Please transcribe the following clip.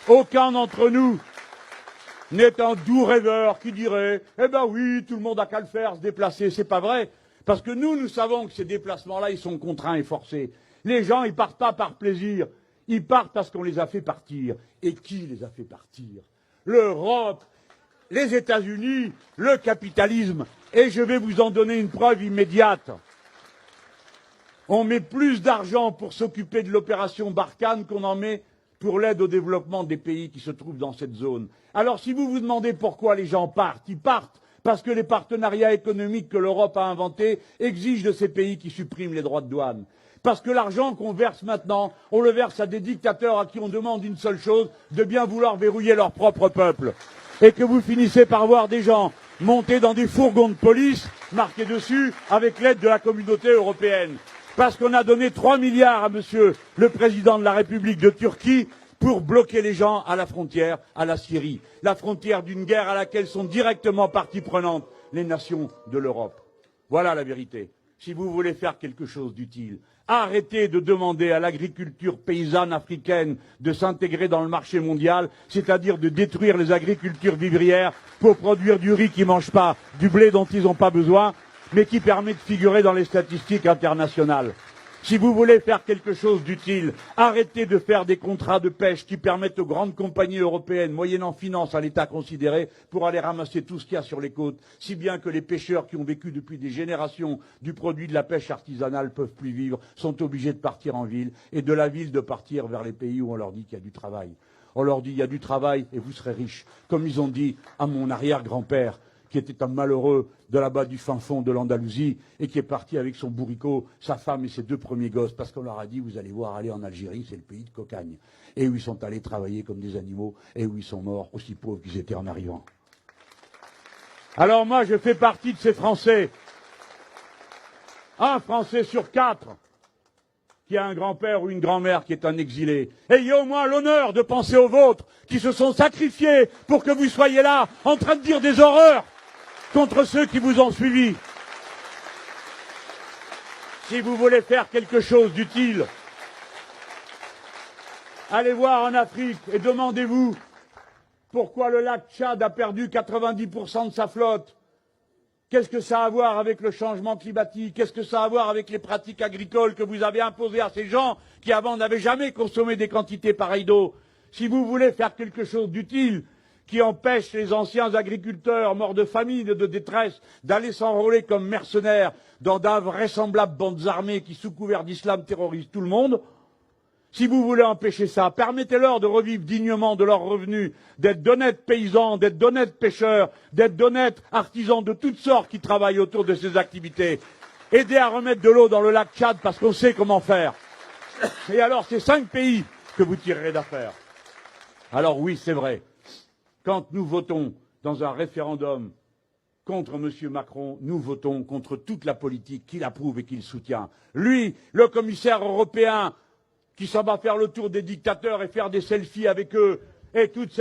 Aucun d'entre nous n'est un doux rêveur qui dirait « Eh ben oui, tout le monde a qu'à le faire, se déplacer ». C'est pas vrai. Parce que nous savons que ces déplacements-là, ils sont contraints et forcés. Les gens, ils partent pas par plaisir. Ils partent parce qu'on les a fait partir. Et qui les a fait partir? L'Europe, les États-Unis, le capitalisme. Et je vais vous en donner une preuve immédiate. On met plus d'argent pour s'occuper de l'opération Barkhane qu'on en met pour l'aide au développement des pays qui se trouvent dans cette zone. Alors si vous vous demandez pourquoi les gens partent, ils partent parce que les partenariats économiques que l'Europe a inventés exigent de ces pays qui suppriment les droits de douane. Parce que l'argent qu'on verse maintenant, on le verse à des dictateurs à qui on demande une seule chose, de bien vouloir verrouiller leur propre peuple. Et que vous finissez par voir des gens monter dans des fourgons de police, marqués dessus, avec l'aide de la communauté européenne. Parce qu'on a donné 3 milliards à monsieur le président de la République de Turquie pour bloquer les gens à la frontière, à la Syrie. La frontière d'une guerre à laquelle sont directement partie prenante les nations de l'Europe. Voilà la vérité. Si vous voulez faire quelque chose d'utile, arrêtez de demander à l'agriculture paysanne africaine de s'intégrer dans le marché mondial, c'est-à-dire de détruire les agricultures vivrières pour produire du riz qui ne mange pas, du blé dont ils n'ont pas besoin, mais qui permet de figurer dans les statistiques internationales. Si vous voulez faire quelque chose d'utile, arrêtez de faire des contrats de pêche qui permettent aux grandes compagnies européennes, moyennant finance à l'État considéré, pour aller ramasser tout ce qu'il y a sur les côtes, si bien que les pêcheurs qui ont vécu depuis des générations du produit de la pêche artisanale peuvent plus vivre, sont obligés de partir en ville, et de la ville de partir vers les pays où on leur dit qu'il y a du travail. On leur dit il y a du travail et vous serez riches, comme ils ont dit à mon arrière-grand-père, qui était un malheureux de là-bas du fin fond de l'Andalousie et qui est parti avec son bourricot, sa femme et ses 2 premiers gosses, parce qu'on leur a dit, vous allez voir, aller en Algérie, c'est le pays de cocagne. Et où ils sont allés travailler comme des animaux, et où ils sont morts aussi pauvres qu'ils étaient en arrivant. Alors moi, je fais partie de ces Français. Un Français sur 4 qui a un grand-père ou une grand-mère qui est un exilé. Ayez au moins l'honneur de penser aux vôtres, qui se sont sacrifiés pour que vous soyez là, en train de dire des horreurs contre ceux qui vous ont suivis. Si vous voulez faire quelque chose d'utile, allez voir en Afrique et demandez-vous pourquoi le lac Tchad a perdu 90% de sa flotte. Qu'est-ce que ça a à voir avec le changement climatique? Qu'est-ce que ça a à voir avec les pratiques agricoles que vous avez imposées à ces gens qui avant n'avaient jamais consommé des quantités pareilles d'eau? Si vous voulez faire quelque chose d'utile, qui empêche les anciens agriculteurs morts de famine et de détresse d'aller s'enrôler comme mercenaires dans d'invraisemblables bandes armées qui, sous couvert d'islam, terrorisent tout le monde, si vous voulez empêcher ça, permettez-leur de revivre dignement de leurs revenus, d'être d'honnêtes paysans, d'être d'honnêtes pêcheurs, d'être d'honnêtes artisans de toutes sortes qui travaillent autour de ces activités. Aidez à remettre de l'eau dans le lac Tchad parce qu'on sait comment faire. Et alors, c'est 5 pays que vous tirerez d'affaire. Alors oui, c'est vrai. Quand nous votons dans un référendum contre M. Macron, nous votons contre toute la politique qu'il approuve et qu'il soutient. Lui, le commissaire européen, qui s'en va faire le tour des dictateurs et faire des selfies avec eux, et toute cette